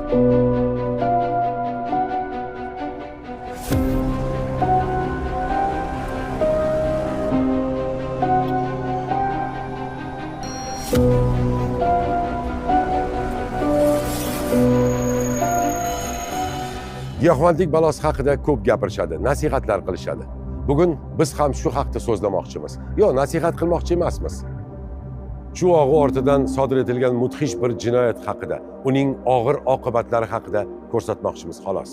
Giyohvandlik balosi haqida ko'p gapirishadi, nasihatlar qilishadi. Bugun biz ham shu haqda so'zlamoqchimiz. Yo, nasihat qilmoqchi emasmiz. Shu og'u ortidan sodir etilgan mudhish bir jinoyat haqida, uning og'ir oqibatlari haqida ko'rsatmoqchimiz xolos.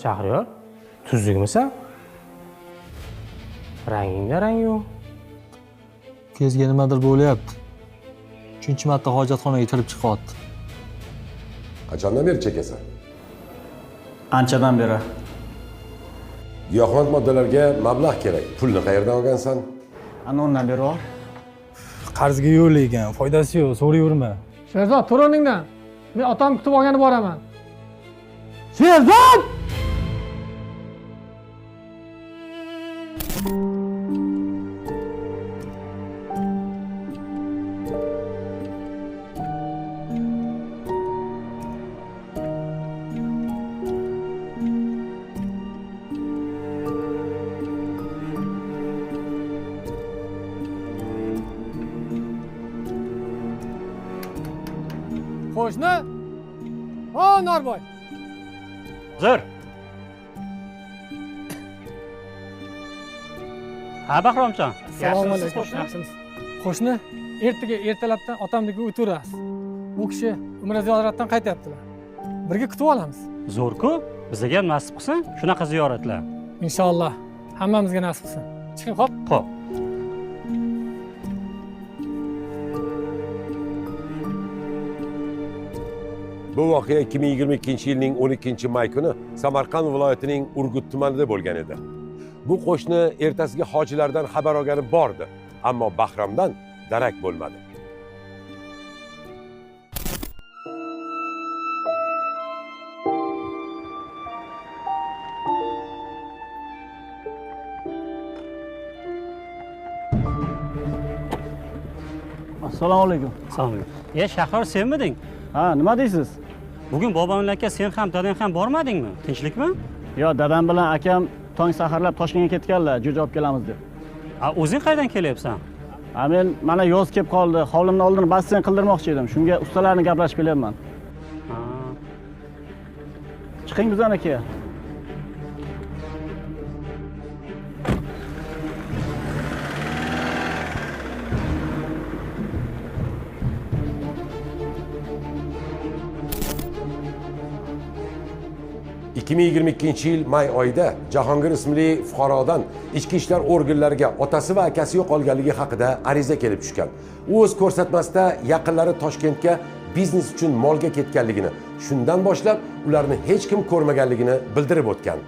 Shahriyor, tuzukmisan? Rangingda rang yo'q. Kezga nimadir bo'lyapti. 3-marta hojatxonaga kirib chiqyapti. Qachondan beri chekasan? Anchadan beri. Giyohvand moddalarga mablag' kerak. Pulni qayerdan olgansan? Ana undan beri ol. Qarzga yo'llagan, foydasi yo'q, so'rayverma. Sherzod, tur o'rningdan. Men otam kutib olgani boraman. Sherzod! Qo'shni? O, Norboy. Zo'r. Ha, Bahromjon. Assalomu alaykum. Yaxshimisiz? Qo'shni, ertalabdan otamnikiga o'tirasiz. U kishi Umra ziyoratdan qaytyaptilar. Birga kutib olamiz. Zo'r-ku. Bizga ham nasib qilsin shunaqa ziyoratlar. Inshaalloh, hammamizga nasib qilsin. Chiqing, xo'p? Xo'p. Bu voqea 2022-yilning 12-may kuni Samarqand viloyatining Urgut tumanida bo'lgan edi. Bu qo'shni ertasiga hojilardan xabar olgani bordi, ammo Bahromdan darak bo'lmadi. Assalomu alaykum. Assalomu alaykum. Shahriyor, senmiding? Ha, nima deysiz? Bugun bobonglar aka sen ham dadang ham bormadingmi? Tinchlikmi? Yo, dadam bilan akam tong saharlab Toshkentga ketganlar, jo'ja olib kelamiz deb. O'zing qayerdan kelyapsan? Men mana yoz kelib qoldi. Hovlimni oldini basseyn qildirmoqchi edim. Shunga ustalarni gaplashib kelyapman. Chiqing bizdan aka. ...2022-yil may oyida Jahongir ismli fuqarodan ichki ishlar organlariga otasi va akasi yo'qolganligi haqida ariza kelib tushgan. U o'z ko'rsatmasida yaqinlari Toshkentga biznes uchun molga ketganligini, shundan boshlab ularni hech kim ko'rmaganligini bildirib o'tgan.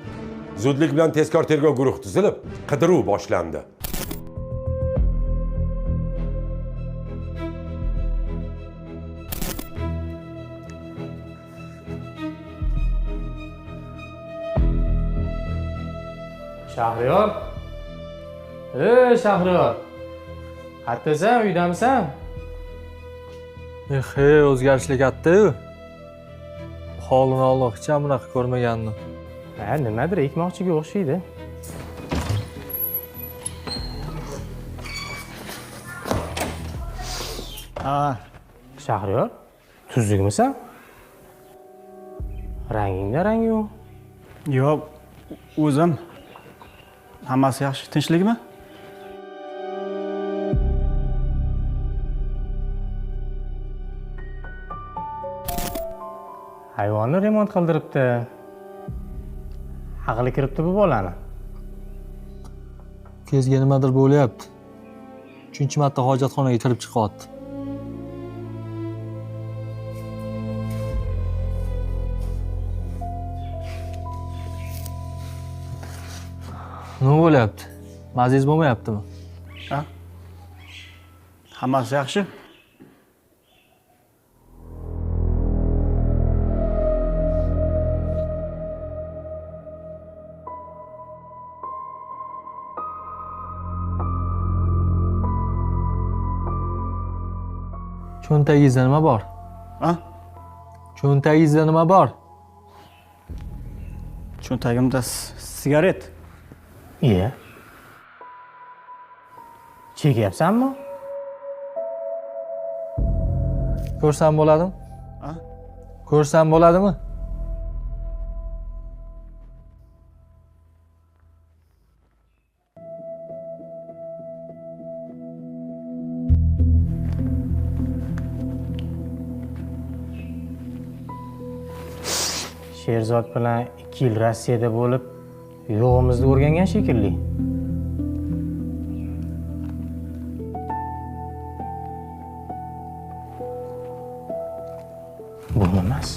Zudlik bilan tezkor tergov guruhi tuzilib, qidiruv boshlandi. Shahriyor. Shahriyor. Qayerdasan, uydamisan? O'zgarishlar katta-yu. Holini Allohcha bunaqa ko'rmagandim. Nimadir ekmoqchiga o'xshaydi. Shahriyor, tuzukmisan? Rangingda rang yo'q. Yo'q, o'zim. Hammasi yaxshi, tinchlikmi? Hayvonni remont qildiribdi. Aqli kiribdi bu bolani. Kezga nimadir bo'lyapti. 3-marta hojatxonaga kirib chiqyapti. Nima bo'lyapti? Maziz bo'lmayaptimi? Ha? Hammasi yaxshi. Cho'ntagingizda nima bor? Ha? Cho'ntagingizda nima bor? Cho'ntagimda sigaret. Iye. Chekyapsanmi? Ko'rsam bo'ladimi? Ha? Ko'rsam bo'ladimi? Sherzod bilan 2 yil Rossiyada bo'lib, yo'g'imizni o'rgangan shekilli. Bu emas.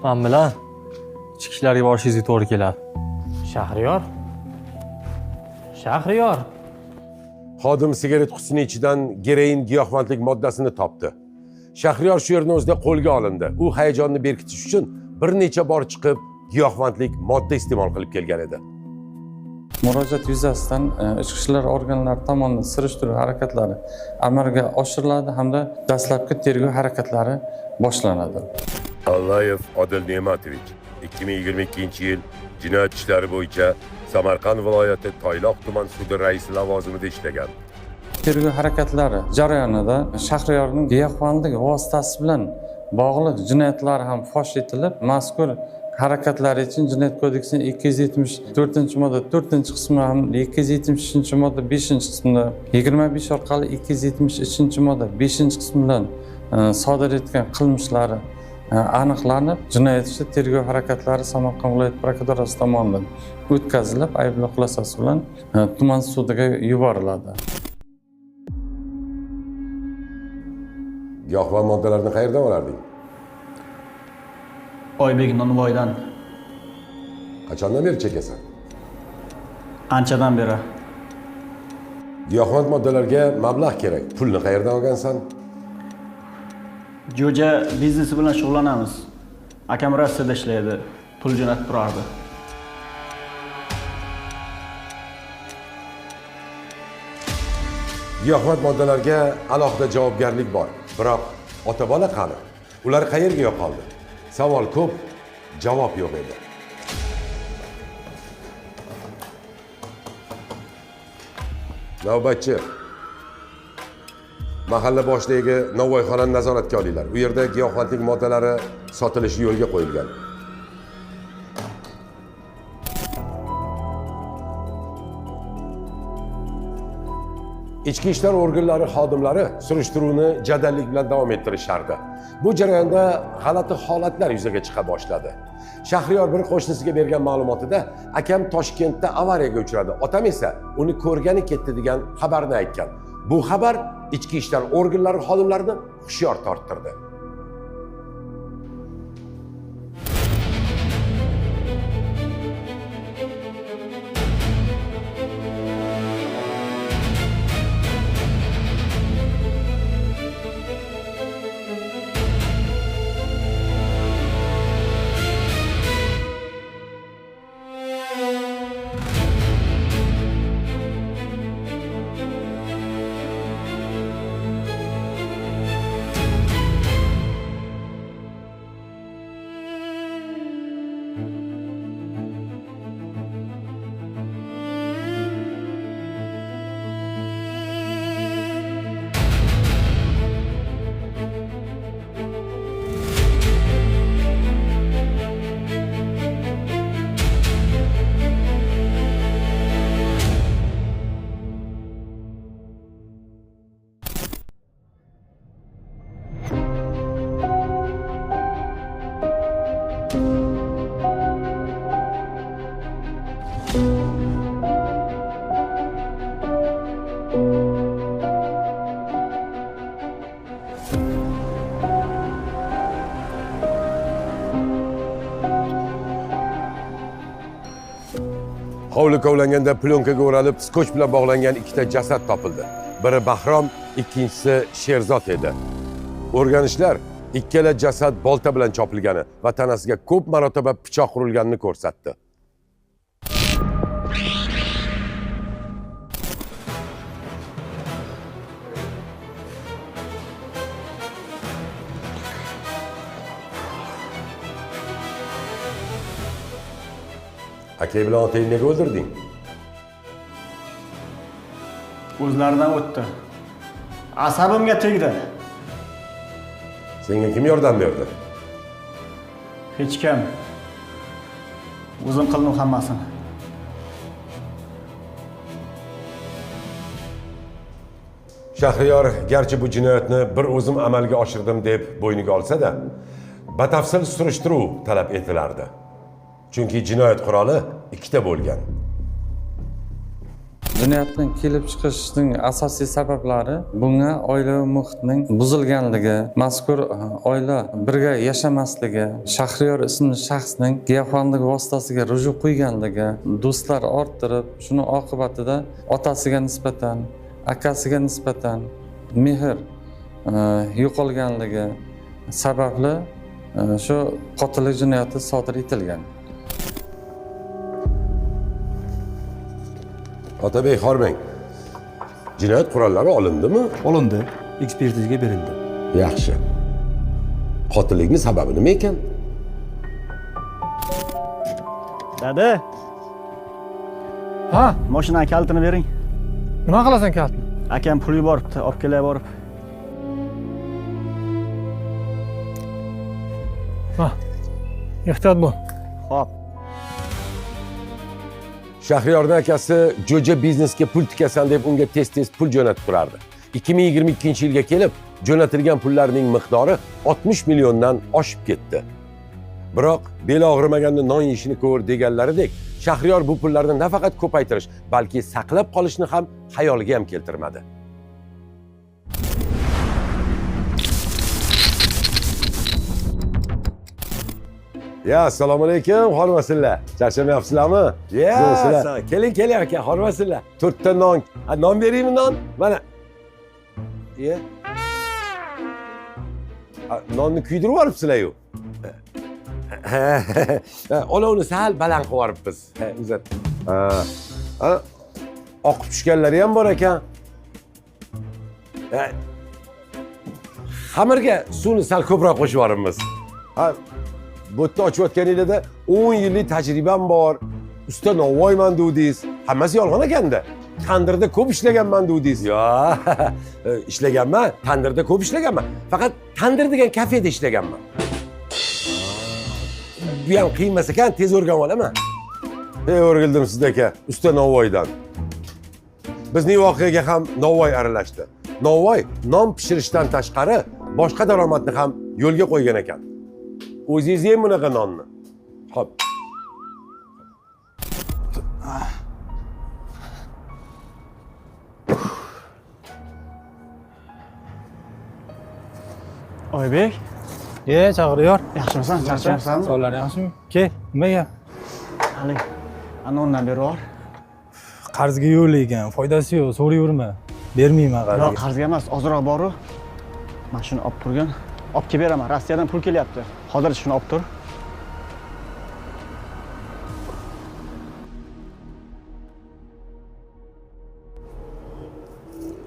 Men bilan ichki ishlarga borishingizga to'g'ri keladi. Shahriyor. Shahriyor. Xodim sigaret qutisining ichidan geroin giyohvandlik moddasini topdi. Shahriyor shu yerning o'zida qo'lga olindi. U hayajonni berkitish uchun bir necha bor chiqib giyohvandlik modda iste'mol qilib kelgan edi. Murojaat yuzasidan ichki ishlar organlari tomonidan surishtiruv harakatlari amalga oshiriladi hamda dastlabki tergov harakatlari boshlanadi. Allayev Odil Ne'matovich 2022-yil jinoyat ishlari bo'yicha Samarqand viloyati Toyloq tuman sudi raisi lavozimida ishlagan. Tergov harakatlari jarayonida Shahriyorning giyohvandlik vositasi bilan bog'liq jinoyatlari ham fosh etilib, mazkur harakatlari uchun Jinoyat kodeksining 274-modda 4-qismi hamda 273-modda 5-qismida 25 orqali 273-modda 5-qismi bilan sodir etgan qilmishlari aniqlanib, jinoyat ishi tergov harakatlari Samarqand viloyat prokuraturasi tomonidan o'tkazilib, aybli xulosasi bilan tuman sudiga yuboriladi. Giyohvand moddalarni qayerdan olarding? Oybek Nonvoydan Qachondan beri chekasan? anchadan beri. Giyohvand moddalarga mablag' kerak. Pulni qayerdan olgansan? Jo'ja biznesi bilan shug'ullanamiz. Akam Rossiyada ishlaydi. Pul jo'natib turardi. Giyohvand moddalarga alohida javobgarlik bor. Biroq ota-bola qani? Ular qayerga yo'qoldi? Savol ko'p, javob yo'q edi. Navbatchi. Mahalla boshlig'i Novvoyxonani nazoratga olinglar. U yerda giyohvandlik moddalari sotilishi yo'lga qo'yilgan. Ichki ishlar organlari xodimlari surishtiruvni jadallik bilan davom ettirishardi. Bu jarayonda g'alati holatlar yuzaga chiqa boshladi. Shahriyor bir qo'shnisiga bergan ma'lumotida akam Toshkentda avariyaga uchradi, otam esa uni ko'rgani ketdi degan xabarni aytgan. Bu xabar ichki ishlar organlari xodimlarini hushyor torttirdi. Hovli kovlanganda plyonkaga o'ralib, skoch bilan bog'langan ikkita jasad topildi. Biri Bahrom, ikkinchisi Sherzod edi. O'rganishlar ikkala jasad bolta bilan chopilgani va tanasiga ko'p marotaba pichoq urilganini ko'rsatdi. Aka bilan otangni nega o'ldirding? O'zlaridan o'tdi. Asabimga tegdi. Senga kim yordam berdi? Hech kim. O'zim qildim hammasini. Shahriyor garchi bu jinoyatni bir o'zim amalga oshirdim deb bo'yniga olsa-da, batafsil surishtiruv talab etilardi. Chunki jinoyat quroli ikkita bo'lgan. Jinoyatning kelib chiqishining asosiy sabablari bunga oilaviy muhitning buzilganligi, mazkur oila birga yashamasligi, Shahriyor ismli shaxsning giyohvandlik vositasiga ruju qo'yganligi, do'stlar orttirib, shuni oqibatida otasiga nisbatan, akasiga nisbatan mehr yo'qolganligi sababli shu qotillik jinoyati sodir etilgan. Otabek Xormang, jinoyat qurollari olindimi? Olindi, ekspertizaga berildi. Yaxshi. Qotillikning sababi nima ekan? Dada, Ha, mashinaning kalitini bering. nima qilasan kaltni? Akam pul yuboribdi, olib kelay borib. Ha, ehtiyot bo'l. Xo'p. Shahriyorning akasi jo'ja biznesga pul tikasan deb unga tez-tez pul jo'natib turardi. 2022-yilga kelib, jo'natilgan pullarning miqdori 60 milliondan oshib ketdi. Biroq beli og'rimaganda non yeyishini ko'r deganlaridek, Shahriyor bu pullarni nafaqat ko'paytirish, balki saqlab qolishni ham xayoliga ham keltirmadi. Ya, assalomu alaykum, hormasizlar. Charchamayapsizlarmi? Ya, keling aka, hormasizlar. 4 ta non. Non beraymi non? Mana. Ya. Nonni kuydirib yuboribsizlar-yu. Olovni sal baland qilib yuboribmiz. Uzat. Oqib tushganlari ham bor ekan. Xamirga suvni sal ko'proq qo'shib yuboribmiz. Bu yerda ochayotganingizda 10 yillik tajribam bor. Usta novvoyman degdingiz. Hammasi yolg'on ekanda. Tandirda ko'p ishlaganman degdingiz. Yo, ishlaganman, tandirda ko'p ishlaganman. Faqat tandir degan kafeda ishlaganman. Bu ham qiyin emas ekan, tez o'rganib olaman. O'rgildim sizdaka, usta novvoydan. Bizning voqeaga ham novvoy aralashdi. Novvoy non pishirishdan tashqari boshqa daromadni ham yo'lga qo'ygan ekan. O'zingiz yeng bunaqa nonni. Xo'p. Oybek, Shahriyor. yaxshimisan? Charchyapsanmi? Sonlar yaxshimi? Ke, nimaga? Haling, anondan beri bor. Qarzga yo'qlaygan, foydasi yo'q, so'rayverma. Bermayman Yo'q, qarzga. qarzga emas, ozroq bor-ku. Mana shuni olib turgan. Olib kelib beraman. Rossiyadan pul kelyapti. Hozir shuni olib tur.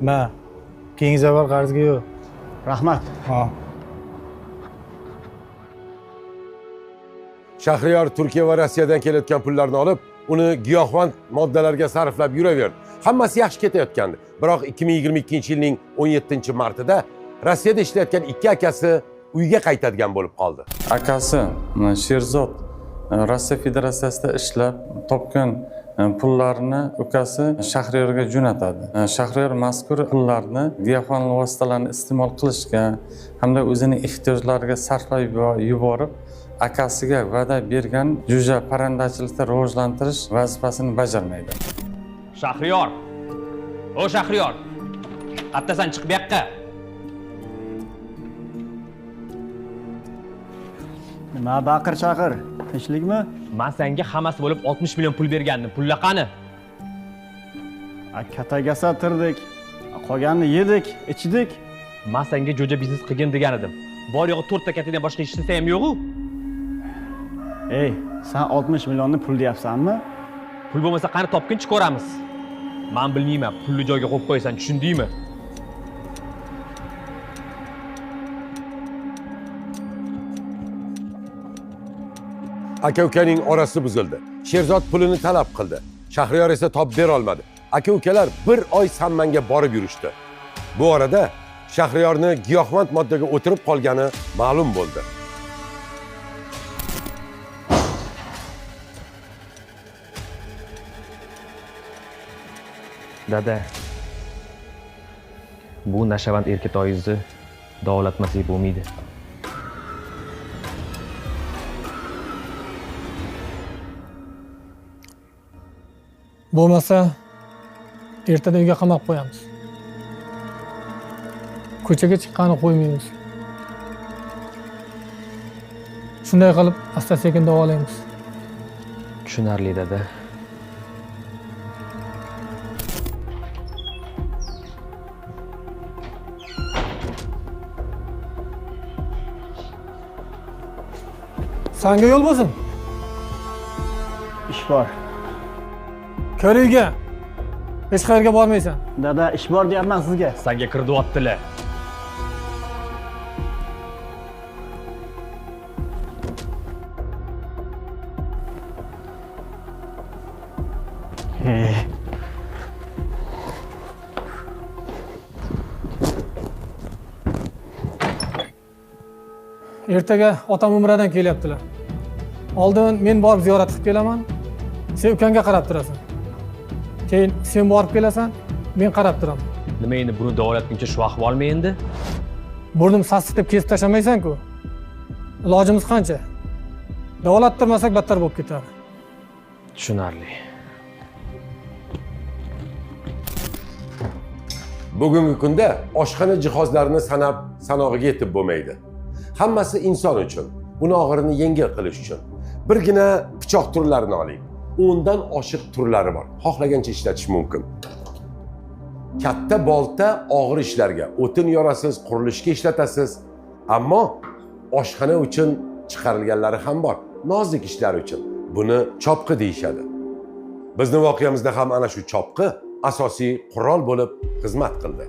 Ma, keyingi safar qarzga yo'q. Rahmat. Ha. Shahriyor Turkiya va Rossiyadan kelayotgan pullarni olib, uni giyohvand moddalarga sarflab yuraverdi. Hammasi yaxshi ketayotgandi. Biroq 2022-yilning 17-martida Rossiyada ishlayotgan ikki akasi uyga qaytadigan bo'lib qoldi. Akasi Sherzod Rossiya Federatsiyasida ishlab topgan pullarni ukasi Shahriyorga jo'natadi. Shahriyor mazkur pullarni giyohvand vositalarni iste'mol qilishga hamda o'zining ehtiyojlariga sarflab yuborib, akasiga va'da bergan jo'ja parrandachilikda rivojlantirish vazifasini bajarmaydi. Shahriyor! O Shahriyor! Qayerdasan, chiq bu yoqqa. Nima baqir chaqir? Tinchlikmi? Men senga hammasi bo'lib 60 million pul bergandim. Pullar qani? Kataga satirdik. Qolganini yedik, ichdik. Men senga jo'ja biznes qilgin degan edim. Bor yo'g'i 4 ta katadan boshqa ish istasa ham yo'q-ku. Ey, sen 60 millionni pul deyapsanmi? Pul bo'lmasa qani topkinchi ko'ramiz. Men bilmayman, pulni joyga qo'yib qo'ysan, tushundingmi? Aka-ukaning orasi buzildi. Sherzod pulini talab qildi. Shahriyor esa topib bera olmadi. Aka-ukalar bir oy Sammanga borib yurishdi. Bu orada Shahriyorni giyohvand moddaga o'tirib qolgani ma'lum bo'ldi. Dada, bu nashavand erkatoyingizni davolatmasak bo'lmaydi. Bo'lmasa ertadan uyga qamab qo'yamiz. Ko'chaga chiqqani qo'ymaymiz. Shunday qilib asta-sekin davolaymiz. Tushunarli dada. Sanga yo'l bo'lsin. Ish bor. Kir uyga. Hech qayerga bormaysan. Dada, ish bor deyapman sizga. Sanga kirdiryaptilar. Ertaga otam Umradan kelyaptilar. Oldin men borib ziyorat qilib kelaman. Sen ukangga qarab turasan. Keyin sen borib kelasan, men qarab turaman. Nima endi buni davolatguncha shu ahvolmi endi? Burnim sassiq deb kesib tashlamaysan-ku. Ilojimiz qancha? Davolattirmasak battar bo'lib ketadi. Tushunarli. Bugungi kunda oshxona jihozlarini sanab sanog'iga yetib bo'lmaydi. Hammasi inson uchun, uni og'irini yengil qilish uchun. Birgina pichoq turlarini oling. 10 dan oshiq turlari bor. Xohlagancha ishlatish mumkin. Katta bolta og'ir ishlarga, o'tin yorasiz, qurilishga ishlatasiz. Ammo oshxona uchun chiqarilganlari ham bor. Nozik ishlar uchun. Buni chopqi deyshadi. Bizning voqeamizda ham ana shu chopqi asosiy qurol bo'lib xizmat qildi.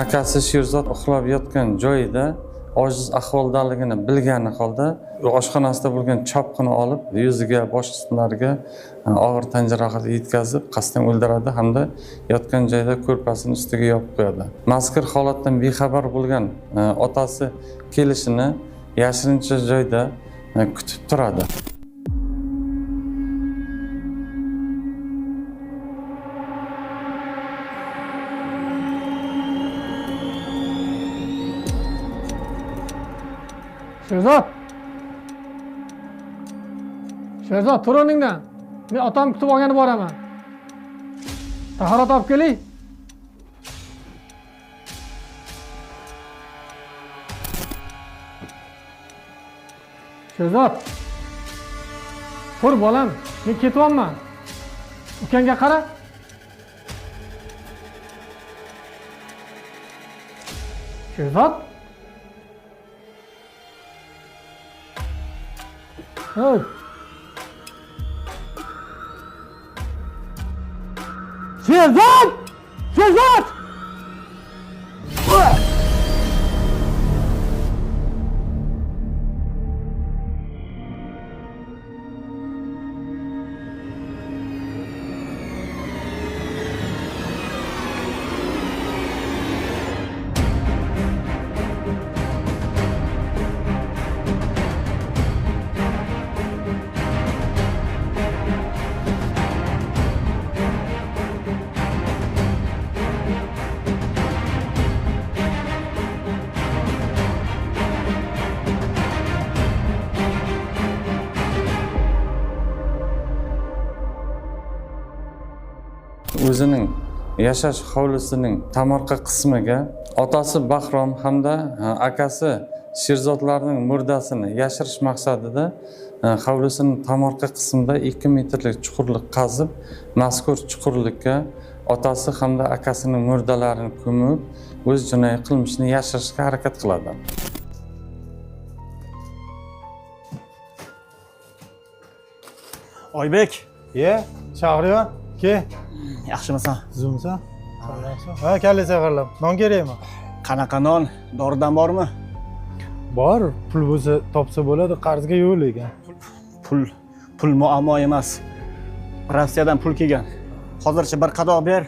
Akasi Sherzod uxlab yotgan joyida ojiz ahvoldaligini bilgani holda oshxonasida bo'lgan chopqini olib yuziga, bosh qismlariga og'ir tan jarohati yetkazib, qasddan o'ldiradi hamda yotgan joyda ko'rpasini ustiga yopib qo'yadi. Mazkur holatdan bexabar bo'lgan otasi kelishini yashirincha joyda kutib turadi. Sherzod! Sherzod, tur o'rningdan. Men otam kutib olgani boraman. Tahorat olib keling. Sherzod. Tur bolam, men ketyapman. Ukangga qara. Sherzod. Hey. Sherzod! Sherzod! o'zining yashash hovlisining tomorqa qismiga otasi Bahrom hamda akasi Sherzodlarning murdasini yashirish maqsadida hovlisining tomorqa qismida 2 metrlik chuqurlik qazib, mazkur chuqurlikka otasi hamda akasining murdalarini ko'mib, o'z jinoiy qilmishini yashirishga harakat qiladi. Oybek, Shahriyor, ke. yaxshimisan? Tuzumsan? Ha, kalla safarlab. Non kerakmi? Qanaqa non? Doridan bormi? Bor, pul bo'lsa topsa bo'ladi, qarzga yo'q lekin. Pul muammo emas. Rossiyadan pul kelgan. Hozircha bir qadoq ber.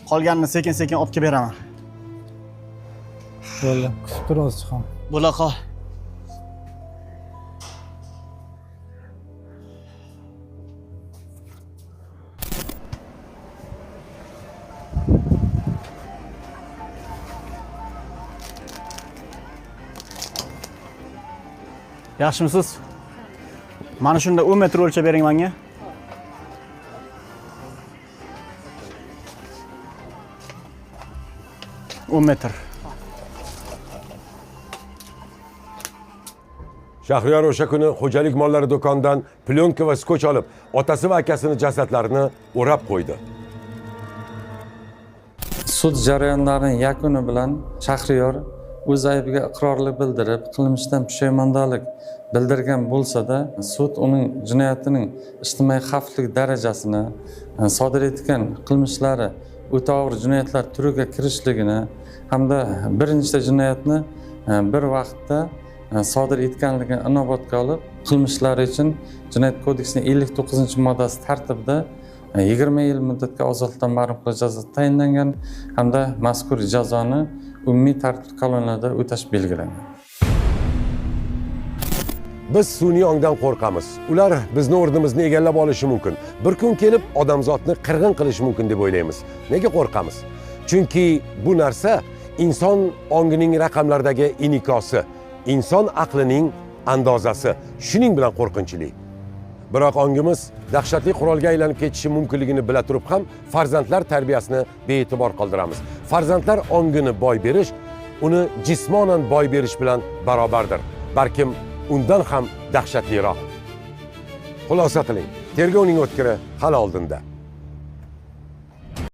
Qolganini sekin-sekin olib kelib beraman. Bo'ldi, kutib turamiz chiqam. Bo'la qol. Yaxshimisiz? Mana shunda 10 metr o'lchab bering menga. metr. Shahriyor o'sha kuni xo'jalik mollari do'konidan plyonka va skoch olib, otasi va akasini jasadlarini o'rab qo'ydi. Sud jarayonlarining yakuni bilan Shahriyor o'z aybiga iqrorlik bildirib, qilmishdan pushaymonlik bildirgan bo'lsa-da, sud uning jinoyatining ijtimoiy xavflilik darajasini, sodir etgan qilmishlari o'ta og'ir jinoyatlar turiga kirishligini hamda bir nechta jinoyatni bir vaqtda sodir etganligini inobatga olib, qilmishlari uchun Jinoyat kodeksining 59-moddasi tartibida 20 yil muddatga ozodlikdan mahrum qilish jazosi tayinlangan hamda mazkur jazoni umumiy tartib koloniyada o'tash belgilangan. Biz sun'iy ongdan qo'rqamiz. Ular bizni o'rnimizni egallab olishi mumkin. Bir kun kelib odamzodni qirg'in qilishi mumkin deb o'ylaymiz. Nega qo'rqamiz? Chunki bu narsa inson ongining raqamlardagi inikosi, inson aqlining andozasi. Shuning bilan qo'rqinchli. Biroq ongimiz dahshatli qurolga aylanib ketishi mumkinligini bila turib ham farzandlar tarbiyasini bee'tibor qoldiramiz. Farzandlar ongini boy berish, uni jismonan boy berish bilan barobardir. Balkim undan ham dahshatliroq. Xulosa qiling, tergovning o'tkiri hali oldinda.